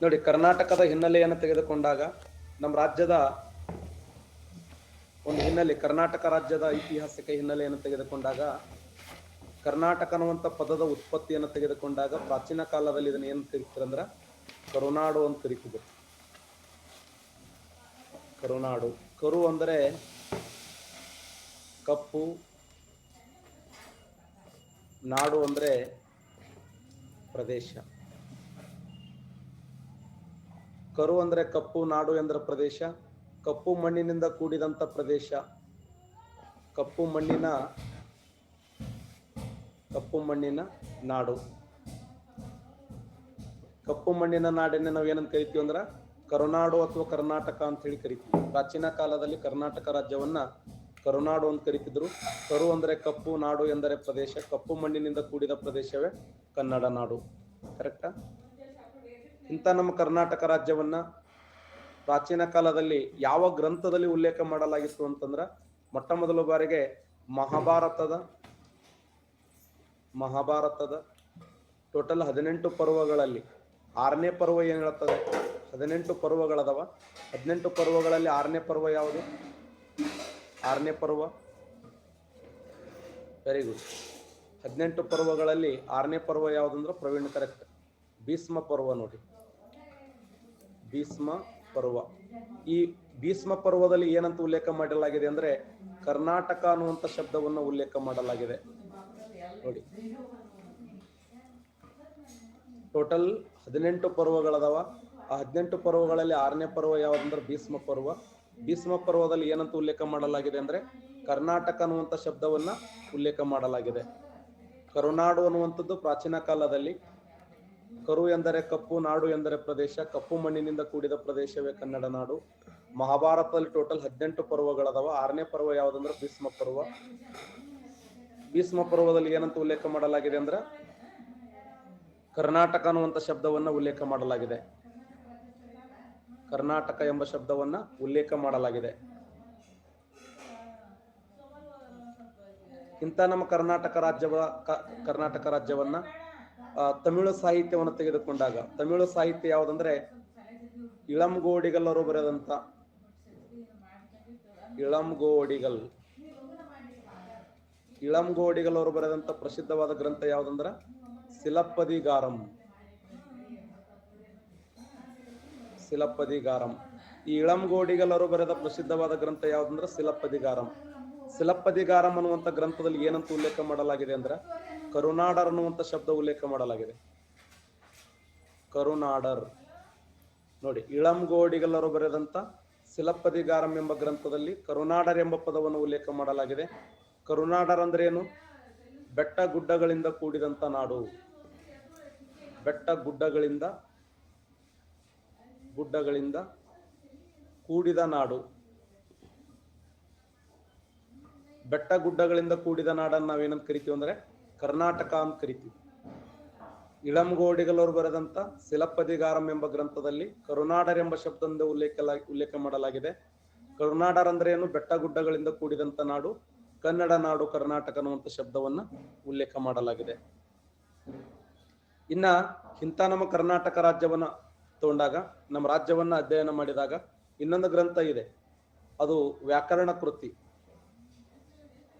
ನೋಡಿ, ಕರ್ನಾಟಕದ ಹಿನ್ನೆಲೆಯನ್ನು ತೆಗೆದುಕೊಂಡಾಗ ನಮ್ಮ ರಾಜ್ಯದ ಒಂದು ಹಿನ್ನೆಲೆ, ಕರ್ನಾಟಕ ರಾಜ್ಯದ ಐತಿಹಾಸಿಕ ಹಿನ್ನೆಲೆಯನ್ನು ತೆಗೆದುಕೊಂಡಾಗ, ಕರ್ನಾಟಕ ಅನ್ನುವಂಥ ಪದದ ಉತ್ಪತ್ತಿಯನ್ನು ತೆಗೆದುಕೊಂಡಾಗ ಪ್ರಾಚೀನ ಕಾಲದಲ್ಲಿ ಇದನ್ನ ಏನು ಕರೀತಾರೆ ಕರುನಾಡು ಅಂತ ಕರೀತಿದ್ರು. ಕರುನಾಡು, ಕರು ಅಂದರೆ ಕಪ್ಪು, ನಾಡು ಅಂದ್ರೆ ಪ್ರದೇಶ. ಕರು ಅಂದ್ರೆ ಕಪ್ಪು, ನಾಡು ಎಂದ್ರ ಪ್ರದೇಶ. ಕಪ್ಪು ಮಣ್ಣಿನಿಂದ ಕೂಡಿದಂತ ಪ್ರದೇಶ, ಕಪ್ಪು ಮಣ್ಣಿನ ನಾಡು. ಕಪ್ಪು ಮಣ್ಣಿನ ನಾಡಿನ ನಾವೇನಂತ ಕರಿತೀವಿ ಅಂದ್ರ ಕರುನಾಡು ಅಥವಾ ಕರ್ನಾಟಕ ಅಂತ ಹೇಳಿ ಕರಿತೀವಿ. ಪ್ರಾಚೀನ ಕಾಲದಲ್ಲಿ ಕರ್ನಾಟಕ ರಾಜ್ಯವನ್ನ ಕರುನಾಡು ಅಂತ ಕರಿತಿದ್ರು. ಕರು ಅಂದ್ರೆ ಕಪ್ಪು, ನಾಡು ಎಂದರೆ ಪ್ರದೇಶ. ಕಪ್ಪು ಮಣ್ಣಿನಿಂದ ಕೂಡಿದ ಪ್ರದೇಶವೇ ಕನ್ನಡ ನಾಡು. ಕರೆಕ್ಟಾ? ಇಂಥ ನಮ್ಮ ಕರ್ನಾಟಕ ರಾಜ್ಯವನ್ನ ಪ್ರಾಚೀನ ಕಾಲದಲ್ಲಿ ಯಾವ ಗ್ರಂಥದಲ್ಲಿ ಉಲ್ಲೇಖ ಮಾಡಲಾಗಿತ್ತು ಅಂತಂದ್ರ, ಮೊಟ್ಟ ಮೊದಲ ಬಾರಿಗೆ ಮಹಾಭಾರತದ ಟೋಟಲ್ 18 ಪರ್ವಗಳಲ್ಲಿ 6ನೇ ಪರ್ವ ಏನ್ ಹೇಳ್ತದೆ? 18 ಪರ್ವಗಳದವ. 18 ಪರ್ವಗಳಲ್ಲಿ 6ನೇ ಪರ್ವ ಯಾವುದು? 6ನೇ ಪರ್ವ, ವೆರಿ ಗುಡ್. 18 ಪರ್ವಗಳಲ್ಲಿ 6ನೇ ಪರ್ವ ಯಾವುದಂದ್ರೆ ಪ್ರವೀಣ್ ಕರೆಕ್ಟ್, ಭೀಷ್ಮ ಪರ್ವ. ನೋಡಿ, ಭೀಷ್ಮ ಪರ್ವ. ಈ ಭೀಷ್ಮ ಪರ್ವದಲ್ಲಿ ಏನಂತ ಉಲ್ಲೇಖ ಮಾಡಲಾಗಿದೆ ಅಂದ್ರೆ ಕರ್ನಾಟಕ ಅನ್ನುವಂಥ ಶಬ್ದವನ್ನು ಉಲ್ಲೇಖ ಮಾಡಲಾಗಿದೆ. ನೋಡಿ, ಟೋಟಲ್ 18 ಪರ್ವಗಳದವ. ಆ 18 ಪರ್ವಗಳಲ್ಲಿ 6ನೇ ಪರ್ವ ಯಾವುದಂದ್ರೆ ಭೀಷ್ಮ ಪರ್ವ. ಭೀಷ್ಮ ಪರ್ವದಲ್ಲಿ ಏನಂತ ಉಲ್ಲೇಖ ಮಾಡಲಾಗಿದೆ ಅಂದ್ರೆ ಕರ್ನಾಟಕ ಅನ್ನುವಂಥ ಶಬ್ದವನ್ನ ಉಲ್ಲೇಖ ಮಾಡಲಾಗಿದೆ. ಕರುನಾಡು ಅನ್ನುವಂಥದ್ದು ಪ್ರಾಚೀನ ಕಾಲದಲ್ಲಿ, ಕರು ಎಂದರೆ ಕಪ್ಪು, ನಾಡು ಎಂದರೆ ಪ್ರದೇಶ. ಕಪ್ಪು ಮಣ್ಣಿನಿಂದ ಕೂಡಿದ ಪ್ರದೇಶವೇ ಕನ್ನಡ ನಾಡು. ಮಹಾಭಾರತದಲ್ಲಿ ಟೋಟಲ್ 18 ಪರ್ವಗಳದವ. 6ನೇ ಪರ್ವ ಯಾವುದಂದ್ರೆ ಭೀಷ್ಮ ಪರ್ವ. ಭೀಷ್ಮ ಪರ್ವದಲ್ಲಿ ಏನಂತ ಉಲ್ಲೇಖ ಮಾಡಲಾಗಿದೆ ಅಂದ್ರೆ ಕರ್ನಾಟಕ ಅನ್ನುವಂಥ ಶಬ್ದವನ್ನ ಉಲ್ಲೇಖ ಮಾಡಲಾಗಿದೆ. ಕರ್ನಾಟಕ ಎಂಬ ಶಬ್ದವನ್ನ ಉಲ್ಲೇಖ ಮಾಡಲಾಗಿದೆ. ಇಂಥ ನಮ್ಮ ಕರ್ನಾಟಕ ರಾಜ್ಯವನ್ನ ತಮಿಳು ಸಾಹಿತ್ಯವನ್ನು ತೆಗೆದುಕೊಂಡಾಗ, ತಮಿಳು ಸಾಹಿತ್ಯ ಯಾವುದಂದ್ರೆ ಇಳಂಗೋಡಿಗಲ್ಲರು ಬರೆದಂತ ಇಳಂಗೋಡಿಗಲ್ಲವರು ಬರೆದಂತ ಪ್ರಸಿದ್ಧವಾದ ಗ್ರಂಥ ಯಾವುದಂದ್ರ ಸಿಲಪ್ಪದಿಗಾರಂ. ಈ ಇಳಂಗೋಡಿಗಲ್ಲರು ಬರೆದ ಪ್ರಸಿದ್ಧವಾದ ಗ್ರಂಥ ಯಾವುದಂದ್ರೆ ಸಿಲಪ್ಪದಿಗಾರಂ. ಸಿಲಪ್ಪದಿಗಾರಂ ಅನ್ನುವಂಥ ಗ್ರಂಥದಲ್ಲಿ ಏನಂತ ಉಲ್ಲೇಖ ಮಾಡಲಾಗಿದೆ ಅಂದ್ರೆ ಕರುನಾಡರ್ ಅನ್ನುವಂಥ ಶಬ್ದ ಉಲ್ಲೇಖ ಮಾಡಲಾಗಿದೆ. ಕರುನಾಡರ್. ನೋಡಿ, ಇಳಂಗೋಡಿಗಲ್ಲರು ಬರೆದಂತ ಸಿಲಪ್ಪದಿಗಾರಂ ಎಂಬ ಗ್ರಂಥದಲ್ಲಿ ಕರುನಾಡರ್ ಎಂಬ ಪದವನ್ನು ಉಲ್ಲೇಖ ಮಾಡಲಾಗಿದೆ. ಕರುನಾಡರ್ ಅಂದ್ರೆ ಏನು? ಬೆಟ್ಟ ಗುಡ್ಡಗಳಿಂದ ಕೂಡಿದಂತ ನಾಡು. ಬೆಟ್ಟ ಗುಡ್ಡಗಳಿಂದ ಕೂಡಿದ ನಾಡು. ಬೆಟ್ಟ ಗುಡ್ಡಗಳಿಂದ ಕೂಡಿದ ನಾಡನ್ನು ನಾವೇನಂತ ಕರಿತೀವಿ ಅಂದ್ರೆ ಕರ್ನಾಟಕ ಅಂತ ಕರಿತೀವಿ. ಇಳಂಗೋಡಿಗಲವರು ಬರೆದಂತ ಸಿಲಪ್ಪದಿಗಾರಂ ಎಂಬ ಗ್ರಂಥದಲ್ಲಿ ಕರುನಾಡರ್ ಎಂಬ ಶಬ್ದದಿಂದ ಉಲ್ಲೇಖ ಮಾಡಲಾಗಿದೆ. ಕರುನಾಡರ್ ಅಂದ್ರೆ ಏನು? ಬೆಟ್ಟ ಗುಡ್ಡಗಳಿಂದ ಕೂಡಿದಂತ ನಾಡು. ಕನ್ನಡ ನಾಡು, ಕರ್ನಾಟಕ ಅನ್ನುವಂಥ ಶಬ್ದವನ್ನ ಉಲ್ಲೇಖ ಮಾಡಲಾಗಿದೆ. ಇನ್ನ ಇಂಥ ನಮ್ಮ ಕರ್ನಾಟಕ ರಾಜ್ಯವನ್ನ ತಗೊಂಡಾಗ, ನಮ್ಮ ರಾಜ್ಯವನ್ನ ಅಧ್ಯಯನ ಮಾಡಿದಾಗ ಇನ್ನೊಂದು ಗ್ರಂಥ ಇದೆ, ಅದು ವ್ಯಾಕರಣ ಕೃತಿ.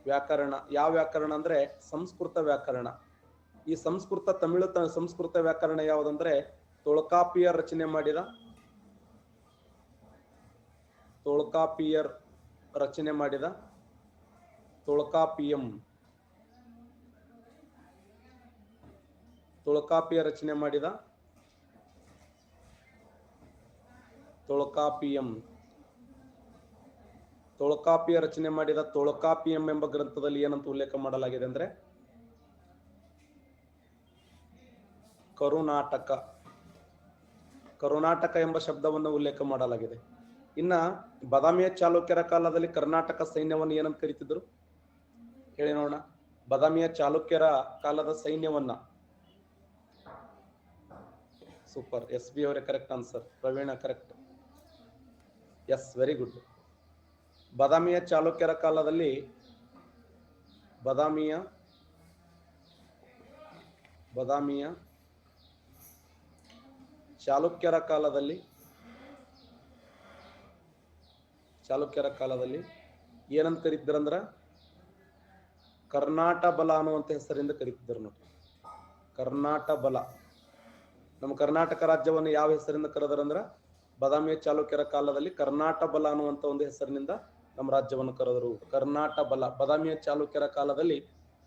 ವ್ಯಾಕರಣ. ಯಾವ ವ್ಯಾಕರಣ ಅಂದ್ರೆ ಸಂಸ್ಕೃತ ವ್ಯಾಕರಣ. ಈ ತಮಿಳು ಸಂಸ್ಕೃತ ವ್ಯಾಕರಣ ಯಾವುದಂದ್ರೆ ತೊಳ್ಕಾಪಿಯರ್ ರಚನೆ ಮಾಡಿದ ತೊಳ್ಕಾಪಿಯಂ. ತೊಳ್ಕಾಪಿಯ ರಚನೆ ಮಾಡಿದ ತೊಳ್ಕಾಪಿಯಂ ಎಂಬ ಗ್ರಂಥದಲ್ಲಿ ಏನಂತ ಉಲ್ಲೇಖ ಮಾಡಲಾಗಿದೆ ಅಂದ್ರೆ ಕರುನಾಟಕ ಎಂಬ ಶಬ್ದವನ್ನು ಉಲ್ಲೇಖ ಮಾಡಲಾಗಿದೆ. ಇನ್ನ ಬಾದಾಮಿಯ ಚಾಲುಕ್ಯರ ಕಾಲದಲ್ಲಿ ಕರ್ನಾಟಕ ಸೈನ್ಯವನ್ನು ಏನಂತ ಕರೀತಿದ್ರು ಹೇಳಿ ನೋಡೋಣ. ಬಾದಾಮಿಯ ಚಾಲುಕ್ಯರ ಕಾಲದ ಸೈನ್ಯವನ್ನ, ಸೂಪರ್, ಎಸ್ ಬಿ ಅವರೇ correct answer. Praveena correct, yes, very good. ಬಾದಾಮಿಯ ಚಾಲುಕ್ಯರ ಕಾಲದಲ್ಲಿ ಚಾಲುಕ್ಯರ ಕಾಲದಲ್ಲಿ ಏನಂತ ಕರೀತಿದ್ರಂದ್ರ ಕರ್ನಾಟ ಬಲ ಅನ್ನುವಂತ ಹೆಸರಿಂದ ಕರೀತಿದ್ರು ನೋಡಿ. ಕರ್ನಾಟ ಬಲ. ನಮ್ಮ ಕರ್ನಾಟಕ ರಾಜ್ಯವನ್ನು ಯಾವ ಹೆಸರಿಂದ ಕರೆದರಂದ್ರ ಬಾದಾಮಿಯ ಚಾಲುಕ್ಯರ ಕಾಲದಲ್ಲಿ ಕರ್ನಾಟ ಬಲ ಅನ್ನುವಂತ ಒಂದು ಹೆಸರಿನಿಂದ ನಮ್ಮ ರಾಜ್ಯವನ್ನು ಕರೆದರು. ಕರ್ನಾಟ ಬಲ. ಬಾದಾಮಿಯ ಚಾಲುಕ್ಯರ ಕಾಲದಲ್ಲಿ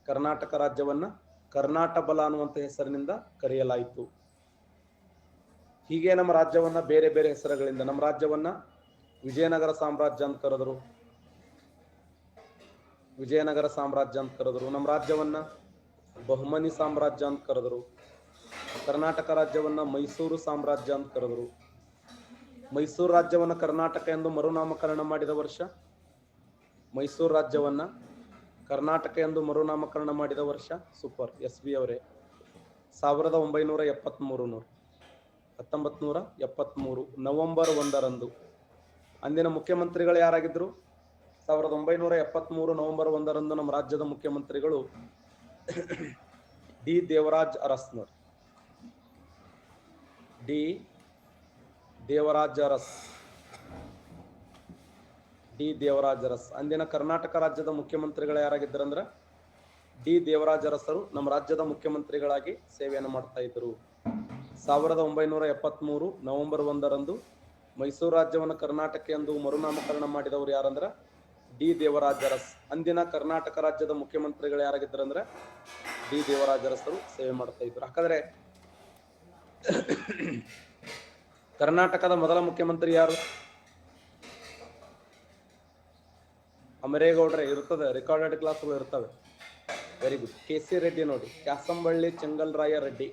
ಕರ್ನಾಟಕ ರಾಜ್ಯವನ್ನ ಕರ್ನಾಟ ಬಲ ಅನ್ನುವಂತ ಹೆಸರಿನಿಂದ ಕರೆಯಲಾಯಿತು. ಹೀಗೆ ನಮ್ಮ ರಾಜ್ಯವನ್ನ ಬೇರೆ ಬೇರೆ ಹೆಸರುಗಳಿಂದ ನಮ್ಮ ರಾಜ್ಯವನ್ನ ವಿಜಯನಗರ ಸಾಮ್ರಾಜ್ಯ ಅಂತ ಕರೆದರು. ನಮ್ಮ ರಾಜ್ಯವನ್ನ ಬಹುಮನಿ ಸಾಮ್ರಾಜ್ಯ ಅಂತ ಕರೆದರು. ಕರ್ನಾಟಕ ರಾಜ್ಯವನ್ನ ಮೈಸೂರು ಸಾಮ್ರಾಜ್ಯ ಅಂತ ಕರೆದರು. ಮೈಸೂರು ರಾಜ್ಯವನ್ನ ಕರ್ನಾಟಕ ಎಂದು ಮರುನಾಮಕರಣ ಮಾಡಿದ ವರ್ಷ ಸೂಪರ್ SB ಅವರೇ 1973 ನವೆಂಬರ್ 1ರಂದು. ಅಂದಿನ ಮುಖ್ಯಮಂತ್ರಿಗಳು ಯಾರಾಗಿದ್ರು? 1973 ನವೆಂಬರ್ 1ರಂದು ನಮ್ಮ ರಾಜ್ಯದ ಮುಖ್ಯಮಂತ್ರಿಗಳು ಡಿ ದೇವರಾಜ್ ಅರಸ್ನರ್. ಅಂದಿನ ಕರ್ನಾಟಕ ರಾಜ್ಯದ ಮುಖ್ಯಮಂತ್ರಿಗಳು ಯಾರಾಗಿದ್ದರಂದ್ರ ಡಿ ದೇವರಾಜ್ ಅರಸರು ನಮ್ಮ ರಾಜ್ಯದ ಮುಖ್ಯಮಂತ್ರಿಗಳಾಗಿ ಸೇವೆಯನ್ನು ಮಾಡ್ತಾ ಇದ್ರು. 1973 ನವೆಂಬರ್ 1ರಂದು ಮೈಸೂರು ರಾಜ್ಯವನ್ನು ಕರ್ನಾಟಕ ಎಂದು ಮರುನಾಮಕರಣ ಮಾಡಿದವರು ಯಾರಂದ್ರ ಡಿ ದೇವರಾಜ್ ಅರಸ್. ಅಂದಿನ ಕರ್ನಾಟಕ ರಾಜ್ಯದ ಮುಖ್ಯಮಂತ್ರಿಗಳು ಯಾರಾಗಿದ್ದರಂದ್ರ ಡಿ ದೇವರಾಜ್ ಅರಸರು ಸೇವೆ ಮಾಡ್ತಾ ಇದ್ರು. ಹಾಗಾದ್ರೆ ಕರ್ನಾಟಕದ ಮೊದಲ ಮುಖ್ಯಮಂತ್ರಿ ಯಾರು? ಅಮರೇಗೌಡ್ರೆ. ಇರ್ತದೆ, ರೆಕಾರ್ಡೆಡ್ ಕ್ಲಾಸ್ಗಳು ಇರ್ತವೆ. Very good. KC ರೆಡ್ಡಿ ನೋಡಿ. ಕ್ಯಾಸಂಬಳ್ಳಿ ಚೆಂಗಲ್ರಾಯ ರೆಡ್ಡಿ.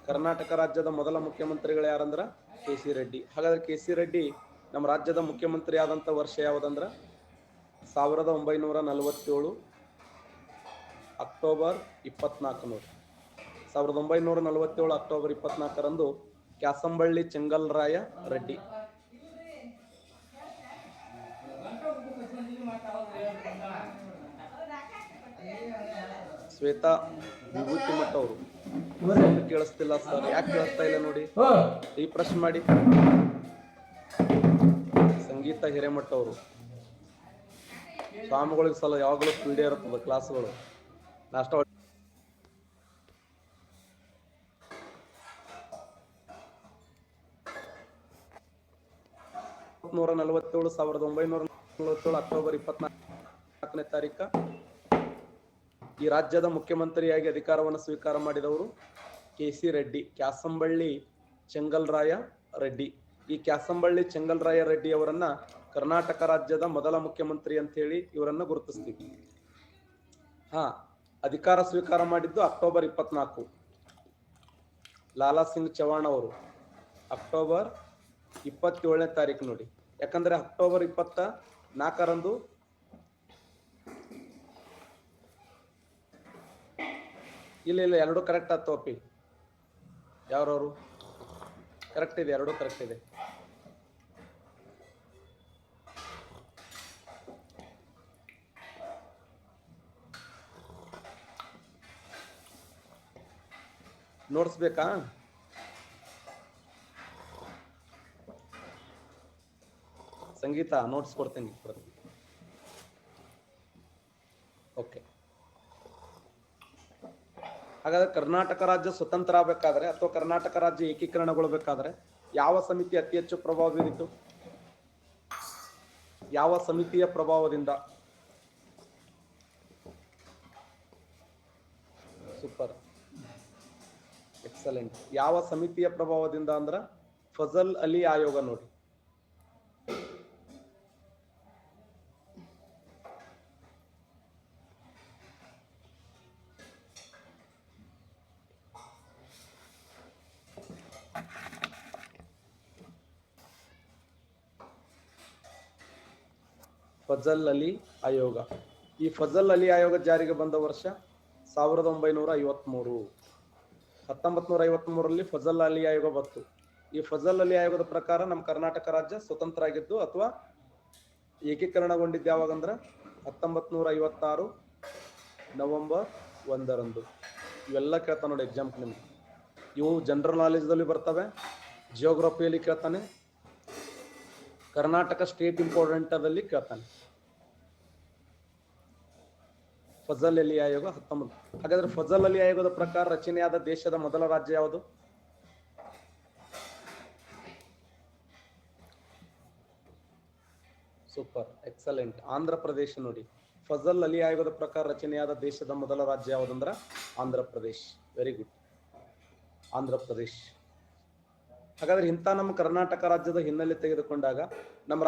ಕರ್ನಾಟಕ ರಾಜ್ಯದ ಮೊದಲ ಮುಖ್ಯಮಂತ್ರಿಗಳು ಯಾರಂದ್ರ KC ರೆಡ್ಡಿ. ಹಾಗಾದ್ರೆ KC ರೆಡ್ಡಿ ನಮ್ಮ ರಾಜ್ಯದ ಮುಖ್ಯಮಂತ್ರಿ ಆದಂತ ವರ್ಷ ಯಾವುದಂದ್ರ 1947 ಅಕ್ಟೋಬರ್ 24 ನೋಡಿ. 1947 ಅಕ್ಟೋಬರ್ 24ರಂದು ಕ್ಯಾಸಂಬಳ್ಳಿ ಚೆಂಗಲ್ರಾಯ ರೆಡ್ಡಿ. ಶ್ವೇತಾ ವಿಭೂತಿ ಮಠ ಅವರು ಕೇಳಿಸ್ತಿಲ್ಲ ಸರ್. ಯಾಕೆ ಕೇಳಿಸ್ತಾ ಇಲ್ಲ ನೋಡಿ, ರೀಫ್ರೆಶ್ ಮಾಡಿ. ಸಂಗೀತ ಹಿರೇಮಠ ಅವರು. ಸ್ವಾಮಿಗಳಿಗೆ ಸಲ ಯಾವಾಗಲೂ ಪೀಡೆ ಇರುತ್ತದೆ ಕ್ಲಾಸ್ಗಳು. ನಾಷ್ಟ 1947 ಅಕ್ಟೋಬರ್ 24ನೇ ತಾರೀಕ ಈ ರಾಜ್ಯದ ಮುಖ್ಯಮಂತ್ರಿಯಾಗಿ ಅಧಿಕಾರವನ್ನು ಸ್ವೀಕಾರ ಮಾಡಿದವರು KC ರೆಡ್ಡಿ, ಕ್ಯಾಸಂಬಳ್ಳಿ ಚೆಂಗಲ್ರಾಯ ರೆಡ್ಡಿ. ಈ ಕ್ಯಾಸಂಬಳ್ಳಿ ಚೆಂಗಲ್ರಾಯ ರೆಡ್ಡಿ ಅವರನ್ನ ಕರ್ನಾಟಕ ರಾಜ್ಯದ ಮೊದಲ ಮುಖ್ಯಮಂತ್ರಿ ಅಂತ ಹೇಳಿ ಇವರನ್ನ ಗುರುತಿಸ್ತೀವಿ. ಅಧಿಕಾರ ಸ್ವೀಕಾರ ಮಾಡಿದ್ದು ಅಕ್ಟೋಬರ್ 24. ಲಾಲಾ ಸಿಂಗ್ ಚವಾಣ್ ಅವರು ಅಕ್ಟೋಬರ್ 27ನೇ ತಾರೀಕು ನೋಡಿ. ಯಾಕಂದ್ರೆ ಅಕ್ಟೋಬರ್ 24ರಂದು ಇಲ್ಲ ಎರಡು ಕರೆಕ್ಟ್ ಆತೋಪಿ. ಯಾವ್ರವರು ಕರೆಕ್ಟ್ ಇದೆ, ಎರಡು ಕರೆಕ್ಟ್ ಇದೆ. ನೋಟ್ಸ್ ಬೇಕಾ? ಸಂಗೀತ ನೋಟ್ಸ್ ಕೊಡ್ತೇನೆ. ಓಕೆ. ಹಾಗಾದ್ರೆ ಕರ್ನಾಟಕ ರಾಜ್ಯ ಸ್ವತಂತ್ರ ಆಗಬೇಕಾದ್ರೆ ಅಥವಾ ಕರ್ನಾಟಕ ರಾಜ್ಯ ಏಕೀಕರಣಗೊಳ್ಳಬೇಕಾದ್ರೆ ಯಾವ ಸಮಿತಿ ಅತಿ ಹೆಚ್ಚು ಪ್ರಭಾವ ಬೀರಿತು? ಯಾವ ಸಮಿತಿಯ ಪ್ರಭಾವದಿಂದ? Super, excellent. ಯಾವ ಸಮಿತಿಯ ಪ್ರಭಾವದಿಂದ ಅಂದ್ರ ಫಜಲ್ ಅಲಿ ಆಯೋಗ ನೋಡಿ. ಫಜಲ್ ಅಲಿ ಆಯೋಗ. ಈ ಫಜಲ್ ಅಲಿ ಆಯೋಗ ಜಾರಿಗೆ ಬಂದ ವರ್ಷ 1953. 1953ರಲ್ಲಿ ಫಜಲ್ ಅಲಿ ಆಯೋಗ ಬಂತು. ಈ ಫಜಲ್ ಅಲಿ ಆಯೋಗದ ಪ್ರಕಾರ ನಮ್ಮ ಕರ್ನಾಟಕ ರಾಜ್ಯ ಸ್ವತಂತ್ರ ಆಗಿದ್ದು ಅಥವಾ ಏಕೀಕರಣಗೊಂಡಿದ್ದು ಯಾವಾಗಂದ್ರ 1956 ನವೆಂಬರ್ 1ರಂದು. ಇವೆಲ್ಲ ಕೇಳ್ತಾ ನೋಡಿ ಎಕ್ಸಾಮ್ ನಿಮ್ಗೆ. ಇವು ಜನರಲ್ ನಾಲೆಜ್ದಲ್ಲಿ ಬರ್ತವೆ. ಜಿಯೋಗ್ರಫಿಯಲ್ಲಿ ಕೇಳ್ತಾನೆ, ಕರ್ನಾಟಕ ಸ್ಟೇಟ್ ಇಂಪಾರ್ಟೆಂಟದಲ್ಲಿ ಕೇಳ್ತಾನೆ. ಫಜಲ್ ಅಲಿ ಆಯೋಗ 19. ಹಾಗಾದ್ರೆ ಫಜಲ್ ಅಲಿ ಆಯೋಗದ ಪ್ರಕಾರ ರಚನೆಯಾದ ದೇಶದ ಮೊದಲ ರಾಜ್ಯ ಯಾವುದು? Super, excellent, Andhra Pradesh. ನೋಡಿ, ಫಜಲ್ ಅಲಿ ಆಯೋಗದ ಪ್ರಕಾರ ರಚನೆಯಾದ ದೇಶದ ಮೊದಲ ರಾಜ್ಯ ಯಾವುದಂದ್ರ ಆಂಧ್ರ ಪ್ರದೇಶ್. Very good, Andhra Pradesh. ಹಾಗಾದ್ರೆ ಇಂಥ ನಮ್ಮ ಕರ್ನಾಟಕ ರಾಜ್ಯದ ಹಿನ್ನೆಲೆ ತೆಗೆದುಕೊಂಡಾಗ ನಮ್ಮ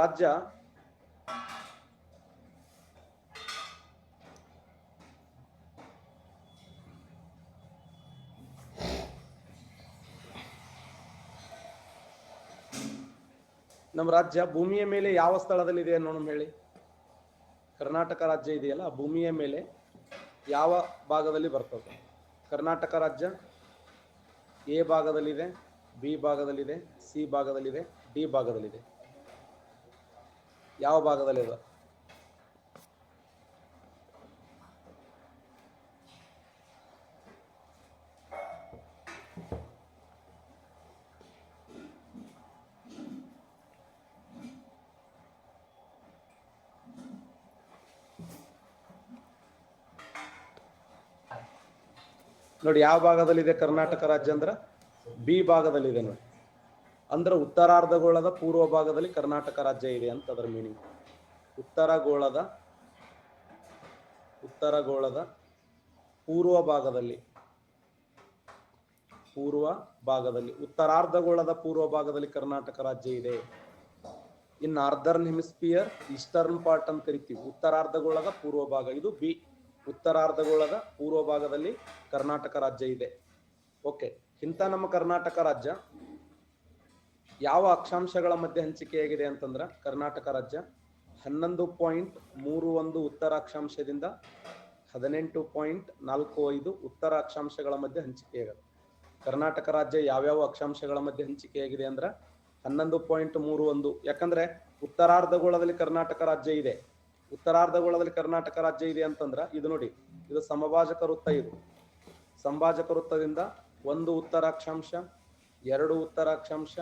ರಾಜ್ಯ ಭೂಮಿಯ ಮೇಲೆ ಯಾವ ಸ್ಥಳದಲ್ಲಿ ಇದೆ ಅನ್ನೋಣ ಹೇಳಿ. ಕರ್ನಾಟಕ ರಾಜ್ಯ ಇದೆಯಲ್ಲ, ಭೂಮಿಯ ಮೇಲೆ ಯಾವ ಭಾಗದಲ್ಲಿ ಬರ್ತದೆ? ಕರ್ನಾಟಕ ರಾಜ್ಯ ಎ ಭಾಗದಲ್ಲಿದೆ, ಬಿ ಭಾಗದಲ್ಲಿದೆ, ಸಿ ಭಾಗದಲ್ಲಿದೆ, ಡಿ ಭಾಗದಲ್ಲಿದೆ. ಯಾವ ಭಾಗದಲ್ಲಿದೆ? ನೋಡಿ, ಯಾವ ಭಾಗದಲ್ಲಿದೆ ಕರ್ನಾಟಕ ರಾಜ್ಯ ಅಂದ್ರ ಬಿ ಭಾಗದಲ್ಲಿದೆ. ನೋಡಿ, ಅಂದ್ರೆ ಉತ್ತರಾರ್ಧಗೋಳದ ಪೂರ್ವ ಭಾಗದಲ್ಲಿ ಕರ್ನಾಟಕ ರಾಜ್ಯ ಇದೆ ಅಂತ ಅದರ ಮೀನಿಂಗ್. ಉತ್ತರಗೋಳದ ಪೂರ್ವ ಭಾಗದಲ್ಲಿ, ಉತ್ತರಾರ್ಧಗೋಳದ ಪೂರ್ವ ಭಾಗದಲ್ಲಿ ಕರ್ನಾಟಕ ರಾಜ್ಯ ಇದೆ. ಇನ್ ನಾರ್ದರ್ನ್ ಹೆಮಿಸ್ಫಿಯರ್ ಈಸ್ಟರ್ನ್ ಪಾರ್ಟ್ ಅಂತ ಕರಿತೀವಿ. ಉತ್ತರಾರ್ಧಗೋಳದ ಪೂರ್ವ ಭಾಗ ಇದು ಬಿ. ಉತ್ತರಾರ್ಧಗೋಳದ ಪೂರ್ವ ಭಾಗದಲ್ಲಿ ಕರ್ನಾಟಕ ರಾಜ್ಯ ಇದೆ. ಓಕೆ, ಇಂಥ ನಮ್ಮ ಕರ್ನಾಟಕ ರಾಜ್ಯ ಯಾವ ಅಕ್ಷಾಂಶಗಳ ಮಧ್ಯೆ ಹಂಚಿಕೆಯಾಗಿದೆ ಅಂತಂದ್ರ ಕರ್ನಾಟಕ ರಾಜ್ಯ 11.31 ಉತ್ತರ ಅಕ್ಷಾಂಶದಿಂದ 18.45 ಉತ್ತರ ಅಕ್ಷಾಂಶಗಳ ಮಧ್ಯೆ ಹಂಚಿಕೆಯಾಗಿದೆ. ಕರ್ನಾಟಕ ರಾಜ್ಯ ಯಾವ್ಯಾವ ಅಕ್ಷಾಂಶಗಳ ಮಧ್ಯೆ ಹಂಚಿಕೆಯಾಗಿದೆ ಅಂದ್ರ 11.31. ಯಾಕಂದ್ರೆ ಉತ್ತರಾರ್ಧಗೋಳದಲ್ಲಿ ಕರ್ನಾಟಕ ರಾಜ್ಯ ಇದೆ. ಉತ್ತರಾರ್ಧಗೋಳದಲ್ಲಿ ಕರ್ನಾಟಕ ರಾಜ್ಯ ಇದೆ ಅಂತಂದ್ರ ಇದು ನೋಡಿ, ಇದು ಸಮಭಾಜಕ ವೃತ್ತ. ಇದು ಸಂಭಾಜಕ ವೃತ್ತದಿಂದ 1 ಉತ್ತರ ಅಕ್ಷಾಂಶ, 2 ಉತ್ತರ ಅಕ್ಷಾಂಶ,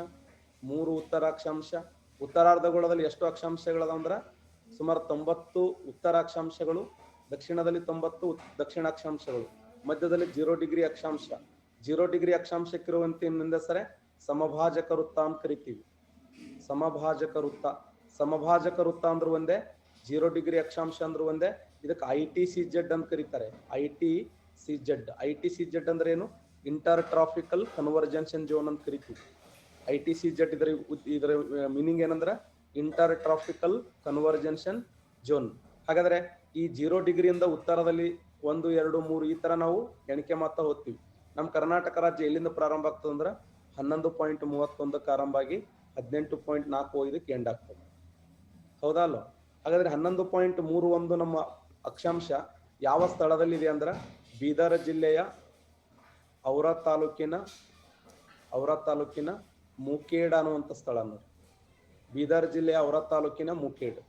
3 ಉತ್ತರ ಅಕ್ಷಾಂಶ. ಉತ್ತರಾರ್ಧಗೋಳದಲ್ಲಿ ಎಷ್ಟು ಅಕ್ಷಾಂಶಗಳದಂದ್ರ ಸುಮಾರು 90 ಉತ್ತರ ಅಕ್ಷಾಂಶಗಳು, ದಕ್ಷಿಣದಲ್ಲಿ 90 ದಕ್ಷಿಣ ಅಕ್ಷಾಂಶಗಳು, ಮಧ್ಯದಲ್ಲಿ 0 ಡಿಗ್ರಿ ಅಕ್ಷಾಂಶ. 0 ಡಿಗ್ರಿ ಅಕ್ಷಾಂಶಕ್ಕಿರುವಂತೆ ಇನ್ನೊಂದು ಹೆಸರೇ ಸಮಭಾಜಕ ವೃತ್ತ ಅಂತ ಕರಿತೀವಿ. ಸಮಭಾಜಕ ವೃತ್ತ ಅಂದ್ರೂ ಒಂದೇ, 0 ಡಿಗ್ರಿ ಅಕ್ಷಾಂಶ ಅಂದ್ರೂ ಒಂದೇ. ಇದಕ್ಕೆ ITCZ ಅಂತ ಕರೀತಾರೆ. ITCZ ಅಂದ್ರೆ ಏನು? ಇಂಟರ್ ಟ್ರಾಫಿಕಲ್ ಕನ್ವರ್ಜೆನ್ಷನ್ ಝೋನ್ ಅಂತ ಕರಿತೀವಿ. ITCZ ಇದರ ಮೀನಿಂಗ್ ಏನಂದ್ರೆ ಇಂಟರ್ ಟ್ರಾಫಿಕಲ್ ಕನ್ವರ್ಜೆನ್ಷನ್ ಝೋನ್. ಹಾಗಾದ್ರೆ ಈ 0 ಡಿಗ್ರಿಯಿಂದ ಉತ್ತರದಲ್ಲಿ 1, 2, 3 ಈ ತರ ನಾವು ಎಣಿಕೆ ಮಾಡ್ತಾ ಹೋಗ್ತೀವಿ. ನಮ್ಮ ಕರ್ನಾಟಕ ರಾಜ್ಯ ಎಲ್ಲಿಂದ ಪ್ರಾರಂಭ ಆಗ್ತದೆ ಅಂದ್ರೆ 11.31 ಆರಂಭ ಆಗಿ 18.45 ಎಂಡ್ ಆಗ್ತದೆ. ಹೌದಾ ಅಲ್ಲ? ಹಾಗಾದ್ರೆ 11.31 ನಮ್ಮ ಅಕ್ಷಾಂಶ ಯಾವ ಸ್ಥಳದಲ್ಲಿದೆ ಅಂದ್ರೆ ಬೀದರ್ ಜಿಲ್ಲೆಯ ಔರಾ ತಾಲೂಕಿನ ಮುಖೇಡ್ ಅನ್ನುವಂಥ ಸ್ಥಳ. ನೋಡಿ, ಬೀದರ್ ಜಿಲ್ಲೆಯ ಔರಾ ತಾಲೂಕಿನ ಮುಖೇಡ್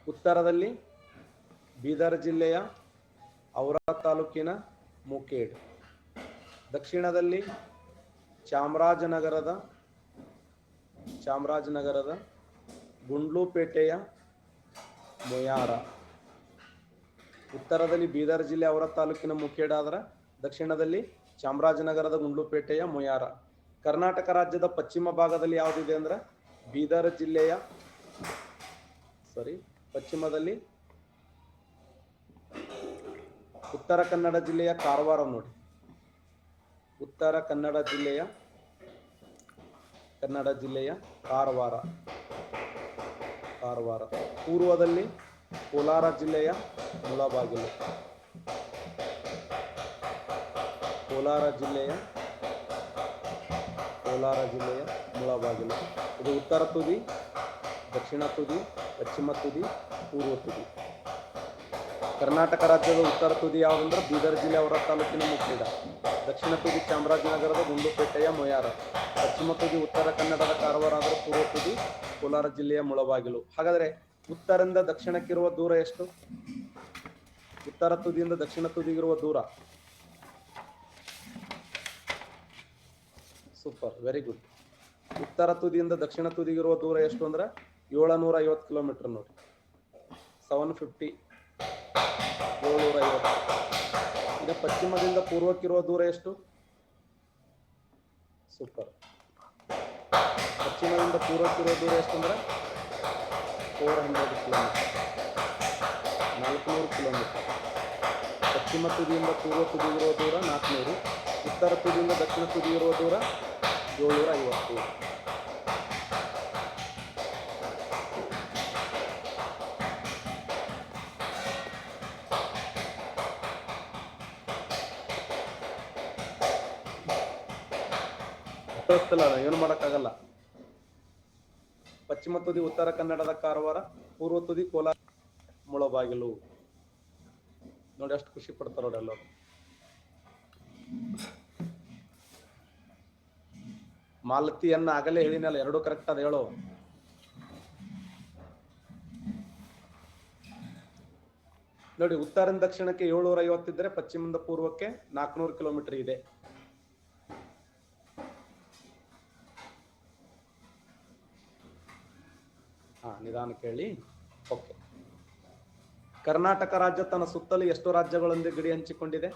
ಉತ್ತರದಲ್ಲಿ ಬೀದರ್ ಜಿಲ್ಲೆಯ ಔರಾ ತಾಲೂಕಿನ ಮುಖೇಡ್, ದಕ್ಷಿಣದಲ್ಲಿ ಚಾಮರಾಜನಗರದ ಗುಂಡ್ಲುಪೇಟೆಯ ಮೊಯಾರ. ಉತ್ತರದಲ್ಲಿ ಬೀದರ್ ಜಿಲ್ಲೆ ಔರಾ ತಾಲೂಕಿನ ಮುಖೇಡ್ ಆದ್ರೆ ದಕ್ಷಿಣದಲ್ಲಿ ಚಾಮರಾಜನಗರದ ಗುಂಡ್ಲುಪೇಟೆಯ ಮೊಯಾರ. ಕರ್ನಾಟಕ ರಾಜ್ಯದ ಪಶ್ಚಿಮ ಭಾಗದಲ್ಲಿ ಯಾವುದಿದೆ ಅಂದ್ರೆ ಬೀದರ್ ಜಿಲ್ಲೆಯ ಪಶ್ಚಿಮದಲ್ಲಿ ಉತ್ತರ ಕನ್ನಡ ಜಿಲ್ಲೆಯ ಕಾರವಾರ. ನೋಡಿ, ಉತ್ತರ ಕನ್ನಡ ಜಿಲ್ಲೆಯ ಕಾರವಾರ. ಪೂರ್ವದಲ್ಲಿ ಕೋಲಾರ ಜಿಲ್ಲೆಯ ಮುಳಬಾಗಿಲು. ಇದು ಉತ್ತರ ತುದಿ, ದಕ್ಷಿಣ ತುದಿ, ಪಶ್ಚಿಮ ತುದಿ, ಪೂರ್ವ ತುದಿ. ಕರ್ನಾಟಕ ರಾಜ್ಯದ ಉತ್ತರ ತುದಿ ಯಾವುದಂದ್ರೆ ಬೀದರ್ ಜಿಲ್ಲೆ ಔರಾ ತಾಲೂಕಿನ ಮುಖೇಡ, ದಕ್ಷಿಣ ತುದಿ ಚಾಮರಾಜನಗರದ ಗುಂಡ್ಲುಪೇಟೆಯ ಮೊಯಾರ, ಪಶ್ಚಿಮ ತುದಿ ಉತ್ತರ ಕನ್ನಡದ ಕಾರವಾರ, ಆದರೆ ಪೂರ್ವ ತುದಿ ಕೋಲಾರ ಜಿಲ್ಲೆಯ ಮುಳಬಾಗಿಲು. ಹಾಗಾದ್ರೆ ಉತ್ತರದಿಂದ ದಕ್ಷಿಣಕ್ಕಿರುವ ದೂರ ಎಷ್ಟು? ಉತ್ತರ ತುದಿಯಿಂದ ದಕ್ಷಿಣ ತುದಿಗಿರುವ ದೂರ. Super, very good. ಉತ್ತರ ತುದಿಯಿಂದ ದಕ್ಷಿಣ ತುದಿಗಿರುವ ದೂರ ಎಷ್ಟು ಅಂದ್ರೆ 750 ಕಿಲೋಮೀಟರ್ ನೋಡಿ. 750, 750. ಈಗ ಪಶ್ಚಿಮದಿಂದ ಪೂರ್ವಕ್ಕಿರುವ ದೂರ ಎಷ್ಟು? ಸೂಪರ್. ಪಶ್ಚಿಮದಿಂದ ಪೂರ್ವಕ್ಕಿರುವ ದೂರ ಎಷ್ಟು ಅಂದ್ರೆ 400 ಕಿಲೋಮೀಟರ್, 400 ಕಿಲೋಮೀಟರ್. ಪಶ್ಚಿಮ ತುದಿಯಿಂದ ಪೂರ್ವ ತುದಿಗಿರುವ ದೂರ 400, ಉತ್ತರ ತುದಿಯಿಂದ ದಕ್ಷಿಣ ತುದಿಗಿರುವ ದೂರ 750. ಏನು ಮಾಡಕ್ಕಾಗಲ್ಲ. ಪಶ್ಚಿಮ ತುದಿ ಉತ್ತರ ಕನ್ನಡದ ಕಾರವಾರ, ಪೂರ್ವ ತುದಿ ಕೋಲಾರ ಮುಳಬಾಗಿಲು. ನೋಡಿ ಅಷ್ಟು ಖುಷಿ ಪಡ್ತಾರ ನೋಡಿ ಎಲ್ಲರೂ. ಮಾಲತಿಯನ್ನ ಆಗಲೇ ಹೇಳಿನಲ್ಲ, ಎರಡು ಕರೆಕ್ಟ್ ಅದ ಹೇಳೋ. ನೋಡಿ, ಉತ್ತರದಿಂದ ದಕ್ಷಿಣಕ್ಕೆ 750 ಇದ್ರೆ ಪಶ್ಚಿಮದಿಂದ ಪೂರ್ವಕ್ಕೆ 400 ಕಿಲೋಮೀಟರ್ ಇದೆ. ನಿಧಾನ ಕೇಳಿ. ಓಕೆ. ಕರ್ನಾಟಕ ರಾಜ್ಯ ತನ್ನ ಸುತ್ತಲೂ ಎಷ್ಟು ರಾಜ್ಯಗಳೊಂದಿಗೆ ಗಡಿ ಹಂಚಿಕೊಂಡಿದೆ?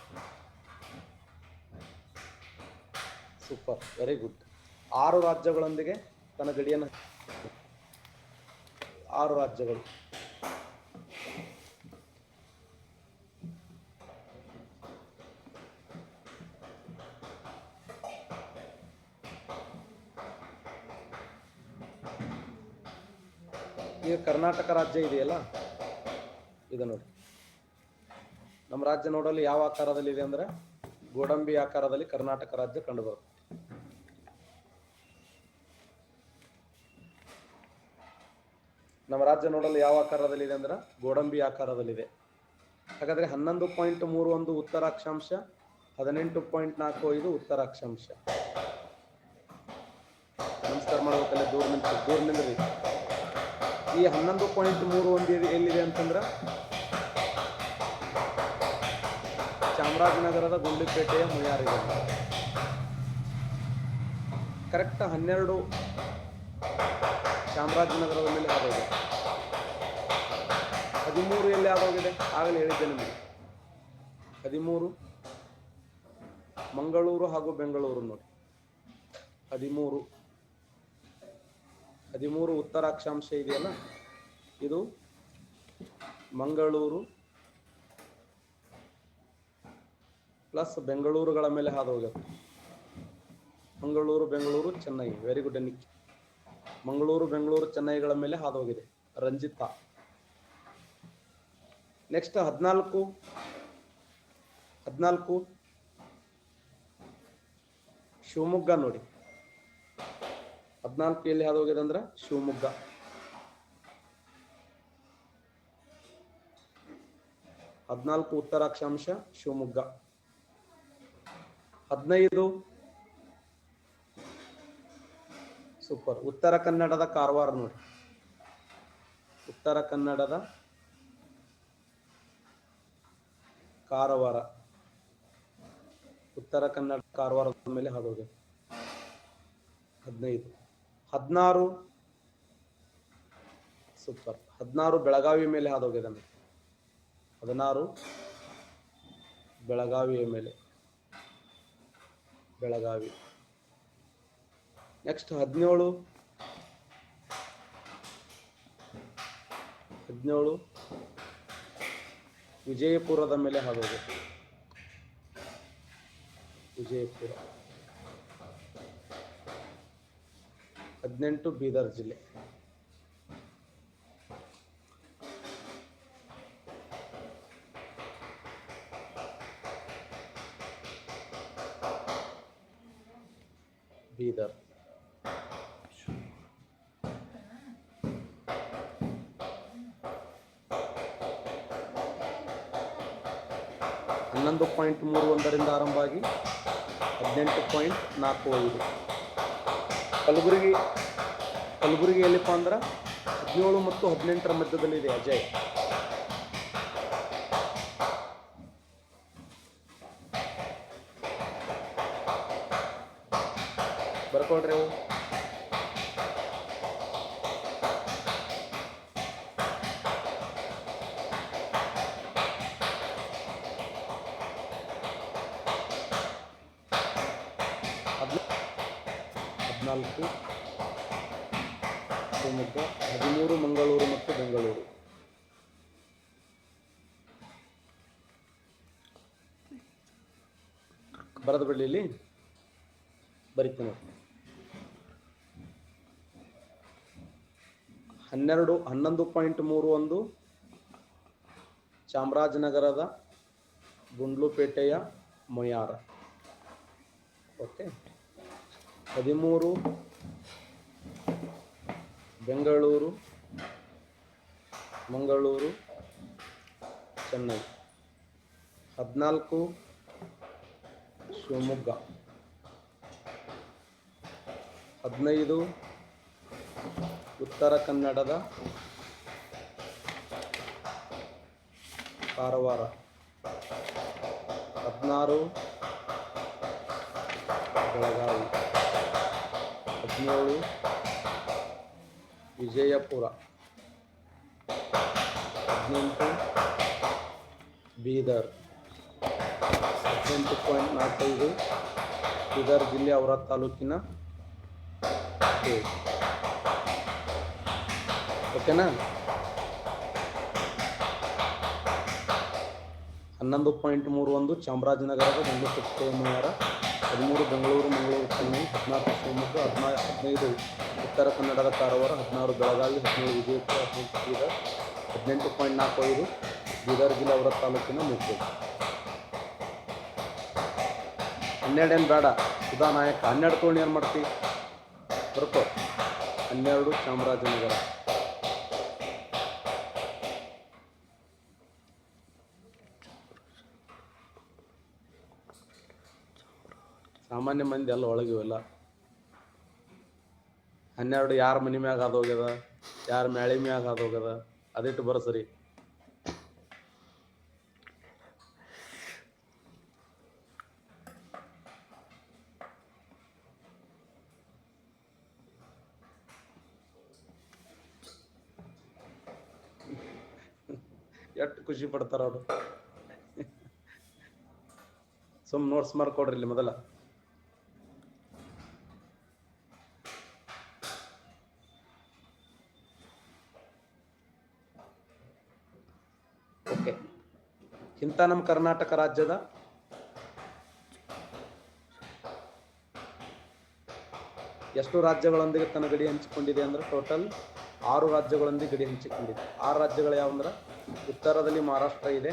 Super, very good. 6 ರಾಜ್ಯಗಳೊಂದಿಗೆ ತನ್ನ ಗಡಿಯನ್ನು, 6 ರಾಜ್ಯಗಳು. ಈಗ ಕರ್ನಾಟಕ ರಾಜ್ಯ ಇದೆಯಲ್ಲ, ಇದು ನೋಡಿ. ನಮ್ಮ ರಾಜ್ಯ ನೋಡಲು ಯಾವ ಆಕಾರದಲ್ಲಿ ಇದೆ ಅಂದ್ರೆ ಗೋಡಂಬಿ ಆಕಾರದಲ್ಲಿ ಕರ್ನಾಟಕ ರಾಜ್ಯ ಕಂಡುಬರುತ್ತೆ. ನಮ್ಮ ರಾಜ್ಯ ನೋಡಲು ಯಾವ ಆಕಾರದಲ್ಲಿ ಇದೆ ಅಂದ್ರೆ ಗೋಡಂಬಿ ಆಕಾರದಲ್ಲಿದೆ. ಹಾಗಾದ್ರೆ 11.31 ಉತ್ತರ ಅಕ್ಷಾಂಶ, 18.45 ಉತ್ತರ ಅಕ್ಷಾಂಶ. ನಮಸ್ಕಾರ ಮಾಡ್ಬೇಕಲ್ಲ, ದೂರ ನಿಂದ್ರಿ. ಈ 11.31 ಎಲ್ಲಿದೆ ಅಂತಂದ್ರ ಚಾಮರಾಜನಗರದ ಗುಂಡ್ಲುಪೇಟೆಯ ಮುಯಾರಿದೆ. ಕರೆಕ್ಟ್ 12 ಚಾಮರಾಜನಗರದ ಮೇಲೆ ಆಗೋಗಿದೆ. 13 ಎಲ್ಲಿ ಆಗೋಗಿದೆ ಆಗಲೇ ಹೇಳಿದ್ದೆ ನಿಮಗೆ. 13 ಮಂಗಳೂರು ಹಾಗೂ ಬೆಂಗಳೂರು ನೋಡಿ. 13 ಉತ್ತರ ಅಕ್ಷಾಂಶ ಇದೆಯಲ್ಲ, ಇದು ಮಂಗಳೂರು ಪ್ಲಸ್ ಬೆಂಗಳೂರುಗಳ ಮೇಲೆ ಹಾದು ಹೋಗುತ್ತೆ. ಮಂಗಳೂರು, ಬೆಂಗಳೂರು, ಚೆನ್ನೈ. ವೆರಿ ಗುಡ್ ನಿಕ್ಕಿ. ಮಂಗಳೂರು, ಬೆಂಗಳೂರು, ಚೆನ್ನೈಗಳ ಮೇಲೆ ಹಾದು ಹೋಗಿದೆ. ರಂಜಿತಾ. ನೆಕ್ಸ್ಟ್ 14 ಶಿವಮೊಗ್ಗ ನೋಡಿ. 14 ಎಲ್ಲಿ ಹಾದು ಹೋಗಿದೆ ಅಂದ್ರೆ ಶಿವಮೊಗ್ಗ. 14 ಉತ್ತರ ಅಕ್ಷಾಂಶ ಶಿವಮೊಗ್ಗ. 15 ಸೂಪರ್, ಉತ್ತರ ಕನ್ನಡದ ಕಾರವಾರ ನೋಡಿ. ಉತ್ತರ ಕನ್ನಡದ ಕಾರವಾರ, ಉತ್ತರ ಕನ್ನಡ ಕಾರವಾರದ ಮೇಲೆ ಹಾದು ಹೋಗಿದೆ. 15. 16 ಸೂಪರ್, 16 ಬೆಳಗಾವಿ ಮೇಲೆ ಹಾದು ಹೋಗಿದೆ. 16 ಬೆಳಗಾವಿಯ ಮೇಲೆ, ಬೆಳಗಾವಿ. ನೆಕ್ಸ್ಟ್ 17 ವಿಜಯಪುರದ ಮೇಲೆ ಹಾದು ಹೋಗಿದೆ. ವಿಜಯಪುರ. 18 ಬೀದರ್ ಜಿಲ್ಲೆ. ಬೀದರ್. 11.31 ಆರಂಭ ಆಗಿ 18.45. ಕಲಬುರಗಿ ಎಲ್ಲಿಪ್ಪ ಅಂದ್ರೆ 17 ಮತ್ತು 18 ಮಧ್ಯದಲ್ಲಿ ಇದೆ. ಅಜಯ್. ಬರ್ಕೊಳ್ರಿ ಅವು. ಹದಿನಾಲ್ಕು ಶಿವಮೊಗ್ಗ, 13 ಮಂಗಳೂರು ಮತ್ತು ಬೆಂಗಳೂರು. ಬರೆದು ಬಿಡಲಿ, ಇಲ್ಲಿ ಬರಿತೀನಿ. 11.31 ಚಾಮರಾಜನಗರದ ಗುಂಡ್ಲುಪೇಟೆಯ ಮೊಯಾರ. ಓಕೆ. 13 ಬೆಂಗಳೂರು, ಮಂಗಳೂರು, ಚೆನ್ನೈ. 14 ಶಿವಮೊಗ್ಗ. 15 ಉತ್ತರ ಕನ್ನಡದ ಕಾರವಾರ. 16 ಬೆಳಗಾವಿ. 17 ವಿಜಯಪುರ. 18 ಬೀದರ್. 18.45 ಬೀದರ್ ಜಿಲ್ಲೆ ಔರಾದ ತಾಲೂಕಿನ ಓಕೆನಾ. 11.31 ಚಾಮರಾಜನಗರದ ಗುಂಡ್ಲುಪೇಟೆಯ ಮೊಯಾರ. 13 ಬೆಂಗಳೂರು, ಮಂಗಳೂರು, ಚೆನ್ನೈ. 14 ಶಿವಮೊಗ್ಗ. 15 ಉತ್ತರ ಕನ್ನಡದ ಕಾರವಾರ. 16 ಬೆಳಗಾವಿ. 17 ವಿಜಯಪುರ. 18 ಬೀದರ್. 18.45 ಬೀದರ್ ಜಿಲ್ಲೆ ಔರಾದ ತಾಲೂಕಿನ ಮುಖ್ಯ. 12 ಏನು ಬೇಡ, ಸುಧಾ ನಾಯಕ. 12 ತೊಗೊಂಡು ಏನು ಮಾಡ್ತೀವಿ, ಬರ್ಕೋ. 12 ಚಾಮರಾಜನಗರ. ಸಾಮಾನ್ಯ ಮಂದಿ ಎಲ್ಲ ಒಳಗಿವೆಲ್ಲ. 12 ಯಾರ ಮನೆ ಮ್ಯಾಗ ಆದೋಗ್ಯದ, ಯಾರ ಮ್ಯಾಳಿ ಮ್ಯಾಗ ಆದೋಗ್ಯದ, ಅದಿಟ್ಟು ಬರಸರಿ. ಎಷ್ಟು ಖುಷಿ ಪಡ್ತಾರ ಅವರು. ಸುಮ್ ನೋಟ್ಸ್ ಮಾಡ್ಕೊಡ್ರಿ ಇಲ್ಲಿ ಮೊದಲ. ಓಕೆ. ಇಂಥ ನಮ್ಮ ಕರ್ನಾಟಕ ರಾಜ್ಯದ ಎಷ್ಟು ರಾಜ್ಯಗಳೊಂದಿಗೆ ತನ್ನ ಗಡಿ ಹಂಚಿಕೊಂಡಿದೆ ಅಂದ್ರೆ ಟೋಟಲ್ 6 ರಾಜ್ಯಗಳೊಂದಿಗೆ ಗಡಿ ಹಂಚಿಕೊಂಡಿದೆ. 6 ರಾಜ್ಯಗಳು ಯಾವಂದ್ರೆ ಉತ್ತರದಲ್ಲಿ ಮಹಾರಾಷ್ಟ್ರ ಇದೆ,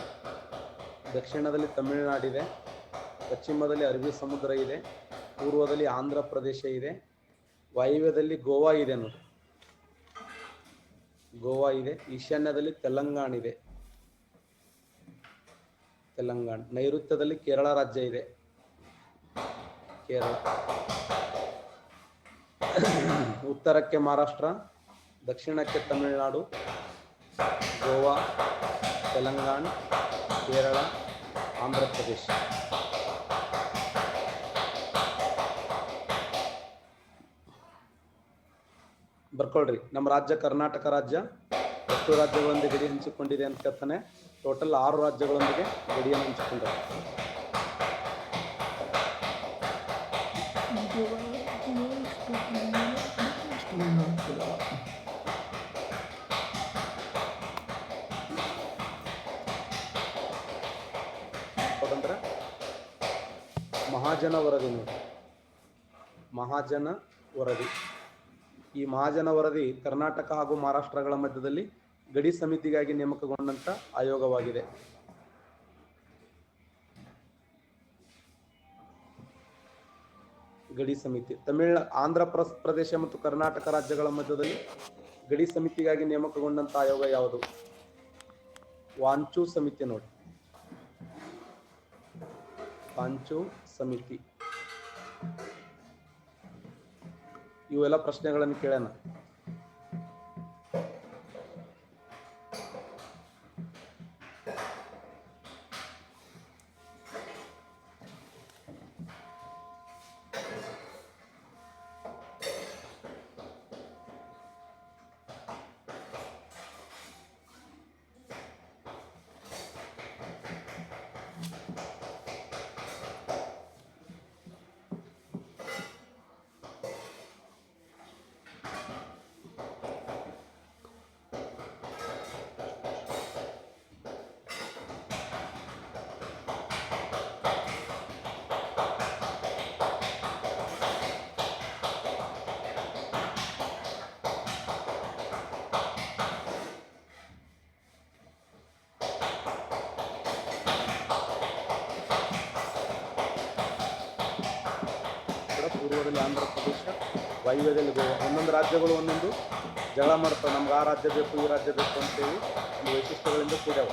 ದಕ್ಷಿಣದಲ್ಲಿ ತಮಿಳುನಾಡಿದೆ, ಪಶ್ಚಿಮದಲ್ಲಿ ಅರಬ್ಬಿ ಸಮುದ್ರ ಇದೆ, ಪೂರ್ವದಲ್ಲಿ ಆಂಧ್ರ ಪ್ರದೇಶ ಇದೆ, ವಾಯುವ್ಯದಲ್ಲಿ ಗೋವಾ ಇದೆ ನೋಡಿ, ಗೋವಾ ಇದೆ, ಈಶಾನ್ಯದಲ್ಲಿ ತೆಲಂಗಾಣ ಇದೆ, ತೆಲಂಗಾಣ, ನೈಋತ್ಯದಲ್ಲಿ ಕೇರಳ ರಾಜ್ಯ ಇದೆ, ಕೇರಳ, ಉತ್ತರಕ್ಕೆ ಮಹಾರಾಷ್ಟ್ರ, ದಕ್ಷಿಣಕ್ಕೆ ತಮಿಳುನಾಡು, ಗೋವಾ, ತೆಲಂಗಾಣ, ಕೇರಳ, ಆಂಧ್ರ ಪ್ರದೇಶ. ಬರ್ಕೊಳ್ರಿ. ನಮ್ಮ ರಾಜ್ಯ ಕರ್ನಾಟಕ ರಾಜ್ಯ ಎಷ್ಟು ರಾಜ್ಯಗಳೊಂದಿಗೆ ಗಡಿ ಹಂಚಿಕೊಂಡಿದೆ ಅಂತ ಕೇಳ್ತಾನೆ. ಟೋಟಲ್ 6 ರಾಜ್ಯಗಳೊಂದಿಗೆ ಗಡಿಯನ್ನು ಹಂಚಿಕೊಂಡಿದೆ. ಅಂದ್ರೆ ಮಹಾಜನ ವರದಿ ನೋಡಿ, ಮಹಾಜನ ವರದಿ. ಈ ಮಹಾಜನ ವರದಿ ಕರ್ನಾಟಕ ಹಾಗೂ ಮಹಾರಾಷ್ಟ್ರಗಳ ಮಧ್ಯದಲ್ಲಿ ಗಡಿ ಸಮಿತಿಗಾಗಿ ನೇಮಕಗೊಂಡಂತ ಆಯೋಗವಾಗಿದೆ. ಗಡಿ ಸಮಿತಿ ಆಂಧ್ರ ಪ್ರದೇಶ ಮತ್ತು ಕರ್ನಾಟಕ ರಾಜ್ಯಗಳ ಮಧ್ಯದಲ್ಲಿ ಗಡಿ ಸಮಿತಿಗಾಗಿ ನೇಮಕಗೊಂಡಂತ ಆಯೋಗ ಯಾವುದು? ವಾಂಚು ಸಮಿತಿ ನೋಡಿ, ವಾಂಚು ಸಮಿತಿ. ಇವೆಲ್ಲ ಪ್ರಶ್ನೆಗಳನ್ನು ಕೇಳೋಣ. ಆಂಧ್ರ ಪ್ರದೇಶ, ವಾಯುವ್ಯದಲ್ಲಿ ಗೋವಾ. ಒಂದೊಂದು ರಾಜ್ಯಗಳು ಒಂದೊಂದು ಜಗಳ ಮಾಡ್ತವೆ, ನಮ್ಗೆ ಆ ರಾಜ್ಯ ಬೇಕು ಈ ರಾಜ್ಯ ಬೇಕು ಅಂತೇಳಿ ಒಂದು ವೈಶಿಷ್ಟ್ಯಗಳಿಂದ ಕೂಡ್ಯಾವ.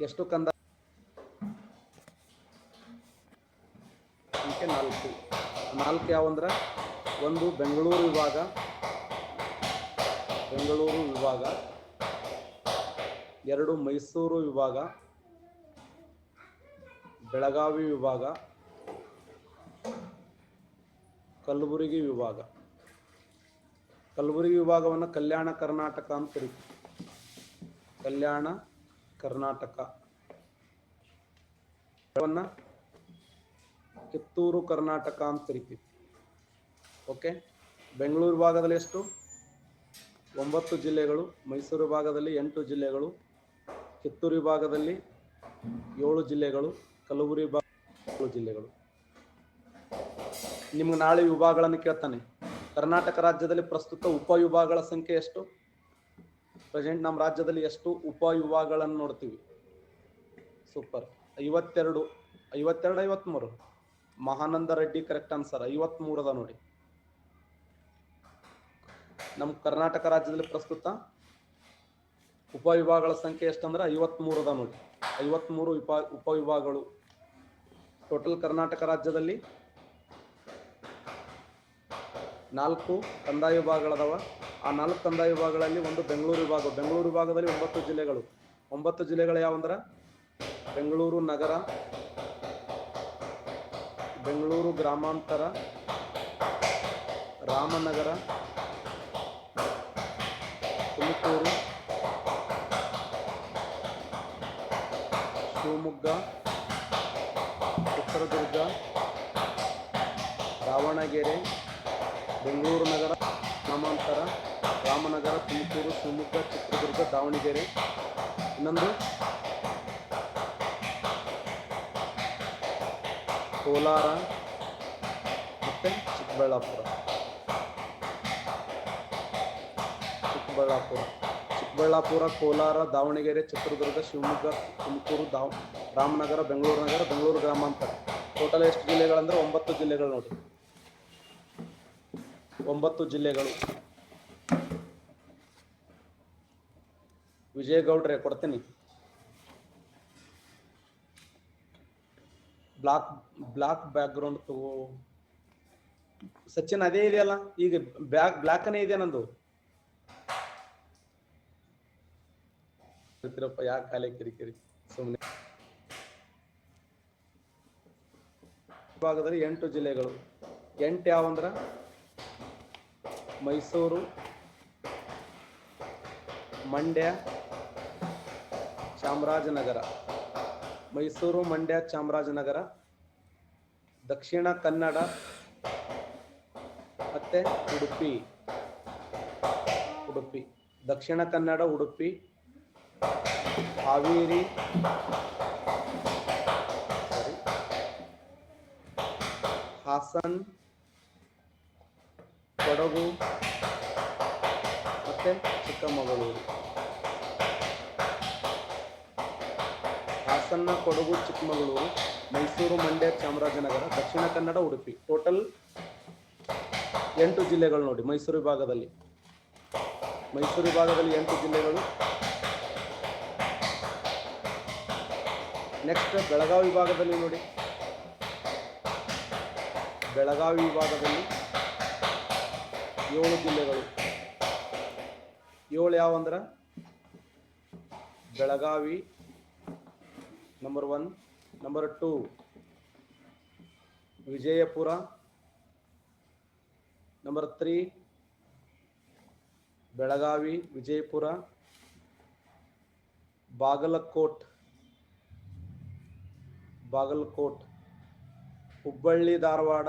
ಎಷ್ಟು ಕಂದ? ಸಂಖ್ಯೆ 4. 4 ಯಾವಂದ್ರೆ, ಒಂದು ಬೆಂಗಳೂರು ವಿಭಾಗ, ಬೆಂಗಳೂರು ವಿಭಾಗ. 2 ಮೈಸೂರು ವಿಭಾಗ, ಬೆಳಗಾವಿ ವಿಭಾಗ, ಕಲಬುರಗಿ ವಿಭಾಗ. ಕಲಬುರಗಿ ವಿಭಾಗವನ್ನು ಕಲ್ಯಾಣ ಕರ್ನಾಟಕ ಅಂತ ಕರೀತೀವಿ. ಕಲ್ಯಾಣ ಕರ್ನಾಟಕ. ಕಿತ್ತೂರು ಕರ್ನಾಟಕ ಅಂತ ಕರಿತೀವಿ. ಓಕೆ. ಬೆಂಗಳೂರು ವಿಭಾಗದಲ್ಲಿ ಎಷ್ಟು? 9 ಜಿಲ್ಲೆಗಳು. ಮೈಸೂರು ವಿಭಾಗದಲ್ಲಿ 8 ಜಿಲ್ಲೆಗಳು. ಕಿತ್ತೂರು ವಿಭಾಗದಲ್ಲಿ 7 ಜಿಲ್ಲೆಗಳು. ಕಲಬುರಗಿ ವಿಭಾಗ 7 ಜಿಲ್ಲೆಗಳು. ನಿಮ್ಗೆ ನಾಳೆ ವಿಭಾಗಗಳನ್ನು ಕೇಳ್ತಾನೆ. ಕರ್ನಾಟಕ ರಾಜ್ಯದಲ್ಲಿ ಪ್ರಸ್ತುತ ಉಪವಿಭಾಗಗಳ ಸಂಖ್ಯೆ ಎಷ್ಟು? ಪ್ರೆಸೆಂಟ್ ನಮ್ಮ ರಾಜ್ಯದಲ್ಲಿ ಎಷ್ಟು ಉಪವಿಭಾಗಗಳನ್ನು ನೋಡ್ತೀವಿ? ಸೂಪರ್. 52, 53. ಮಹಾನಂದ ರೆಡ್ಡಿ ಕರೆಕ್ಟ್ ಆನ್ಸರ್. 53 ಅದ ನೋಡಿ. ನಮ್ಮ ಕರ್ನಾಟಕ ರಾಜ್ಯದಲ್ಲಿ ಪ್ರಸ್ತುತ ಉಪವಿಭಾಗಗಳ ಸಂಖ್ಯೆ ಎಷ್ಟಂದ್ರೆ 53 ಅದ ನೋಡಿ. 53 ಉಪವಿಭಾಗಗಳು. ಟೋಟಲ್ ಕರ್ನಾಟಕ ರಾಜ್ಯದಲ್ಲಿ 4 ಕಂದಾಯ ವಿಭಾಗಗಳದಾವ. ಆ 4 ಕಂದಾಯ ವಿಭಾಗಗಳಲ್ಲಿ ಒಂದು ಬೆಂಗಳೂರು ವಿಭಾಗ. ಬೆಂಗಳೂರು ವಿಭಾಗದಲ್ಲಿ 9 ಜಿಲ್ಲೆಗಳು. 9 ಜಿಲ್ಲೆಗಳು ಯಾವಂದ್ರೆ, ಬೆಂಗಳೂರು ನಗರ, ಬೆಂಗಳೂರು ಗ್ರಾಮಾಂತರ, ರಾಮನಗರ, ತುಮಕೂರು, ಶಿವಮೊಗ್ಗ, ಚಿತ್ರದುರ್ಗ, ದಾವಣಗೆರೆ. ಬೆಂಗಳೂರು ನಗರ, ಗ್ರಾಮಾಂತರ, ರಾಮನಗರ, ತುಮಕೂರು, ಶಿವಮೊಗ್ಗ, ಚಿತ್ರದುರ್ಗ, ದಾವಣಗೆರೆ. ಇನ್ನೊಂದು ಕೋಲಾರ ಮತ್ತೆ ಚಿಕ್ಕಬಳ್ಳಾಪುರ. ಚಿಕ್ಕಬಳ್ಳಾಪುರ, ಕೋಲಾರ, ದಾವಣಗೆರೆ, ಚಿತ್ರದುರ್ಗ, ಶಿವಮೊಗ್ಗ, ತುಮಕೂರು, ರಾಮನಗರ, ಬೆಂಗಳೂರು ನಗರ, ಬೆಂಗಳೂರು ಗ್ರಾಮಾಂತರ. ಟೋಟಲ್ ಎಷ್ಟು ಜಿಲ್ಲೆಗಳಂದ್ರೆ 9 ಜಿಲ್ಲೆಗಳು ನೋಡಿ. 9 ಜಿಲ್ಲೆಗಳು. ವಿಜಯಗೌಡ್ರೆ ಕೊಡ್ತೀನಿ. ಬ್ಲಾಕ್ ಬ್ಯಾಕ್ಗ್ರೌಂಡ್ ತಗೋ. ಸಚಿನ್ ಅದೇ ಇದೆಯಲ್ಲ ಈಗ, ಬ್ಲಾಕ್ನೇ ಇದೆ ನಂದು. ಯಾಕೆ ಕಾಲೇ ಕಿರಿಕಿರಿ ಸುಮ್ಮನೆ. ವಿಭಾಗದಲ್ಲಿ 8 ಜಿಲ್ಲೆಗಳು. 8 ಯಾವಂದ್ರ, ಮೈಸೂರು, ಮಂಡ್ಯ, ಚಾಮರಾಜನಗರ. ಮೈಸೂರು, ಮಂಡ್ಯ, ಚಾಮರಾಜನಗರ. ದಕ್ಷಿಣ ಕನ್ನಡ ಮತ್ತೆ ಉಡುಪಿ. ದಕ್ಷಿಣ ಕನ್ನಡ, ಉಡುಪಿ, ಹಾವೇರಿ, ಹಾಸನ್, ಕೊಡಗು ಮತ್ತೆ ಚಿಕ್ಕಮಗಳೂರು. ಹಾಸನ, ಕೊಡಗು, ಚಿಕ್ಕಮಗಳೂರು, ಮೈಸೂರು, ಮಂಡ್ಯ, ಚಾಮರಾಜನಗರ, ದಕ್ಷಿಣ ಕನ್ನಡ, ಉಡುಪಿ. ಟೋಟಲ್ 8 ಜಿಲ್ಲೆಗಳು ನೋಡಿ. ಮೈಸೂರು ವಿಭಾಗದಲ್ಲಿ 8 ಜಿಲ್ಲೆಗಳು. ನೆಕ್ಸ್ಟ್ ಬೆಳಗಾವಿ ವಿಭಾಗದಲ್ಲಿ ನೋಡಿ. ಬೆಳಗಾವಿ ವಿಭಾಗದಲ್ಲಿ 7 ಜಿಲ್ಲೆಗಳು. 7 ಯಾವಂದ್ರ, Belagavi number 1, number 2 Vijayapura, number 3 Belagavi, Vijayapura, Bagalkot, Hubballi, Dharwad,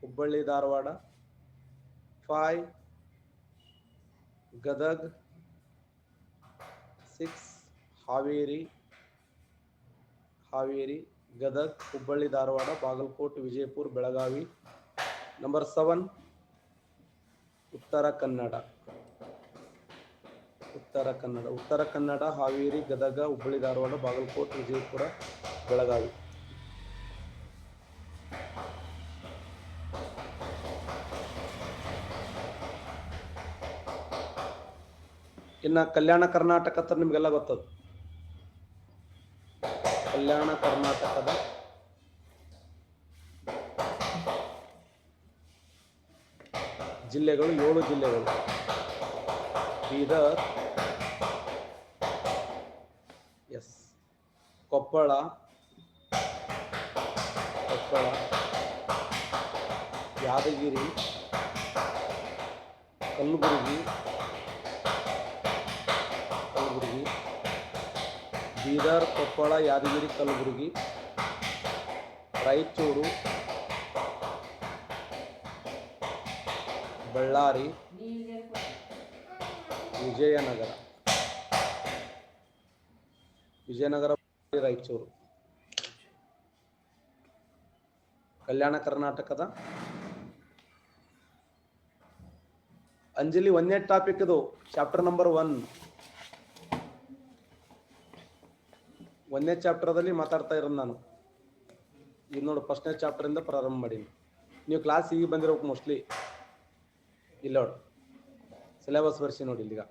Hubballi Dharwad. 5 Gadag. 6 Haveri Gadag Hubballi Dharwad Bagalkote Vijayapura Belagavi. Number 7 Uttara Kannada Haveri Gadag Hubballi Dharwad Bagalkote Vijayapura Belagavi. ಇನ್ನು ಕಲ್ಯಾಣ ಕರ್ನಾಟಕ ಅಂತ ನಿಮ್ಗೆಲ್ಲ ಗೊತ್ತದ. ಕಲ್ಯಾಣ ಕರ್ನಾಟಕದ ಜಿಲ್ಲೆಗಳು 7 ಜಿಲ್ಲೆಗಳು. ಬೀದರ್, ಕೊಪ್ಪಳ, ಯಾದಗಿರಿ, ಕಲಬುರಗಿ, ಬೀದರ್, ಕೊಪ್ಪಳ, ಯಾದಗಿರಿ, ಕಲಬುರಗಿ, ರಾಯಚೂರು, ಬಳ್ಳಾರಿ, ವಿಜಯನಗರ, ರಾಯಚೂರು. ಕಲ್ಯಾಣ ಕರ್ನಾಟಕದ ಅಂಜಲಿ 1ನೇ ಟಾಪಿಕ್ ಇದು ಚಾಪ್ಟರ್ ನಂಬರ್ 1. 1ನೇ ಚಾಪ್ಟರ್ದಲ್ಲಿ ಮಾತಾಡ್ತಾ ಇರೋದು ನಾನು. ಈಗ ನೋಡು, 1ನೇ ಚಾಪ್ಟರ್ ಇಂದ ಪ್ರಾರಂಭ ಮಾಡೀನಿ. ನೀವು ಕ್ಲಾಸ್ ಈಗ ಬಂದಿರೋಕೆ ಮೋಸ್ಟ್ಲಿ ಇಲ್ಲ ನೋಡಿ, ಸಿಲೆಬಸ್ ಬರ್ಸಿ ನೋಡಿ ಇಲ್ಲಿಗ.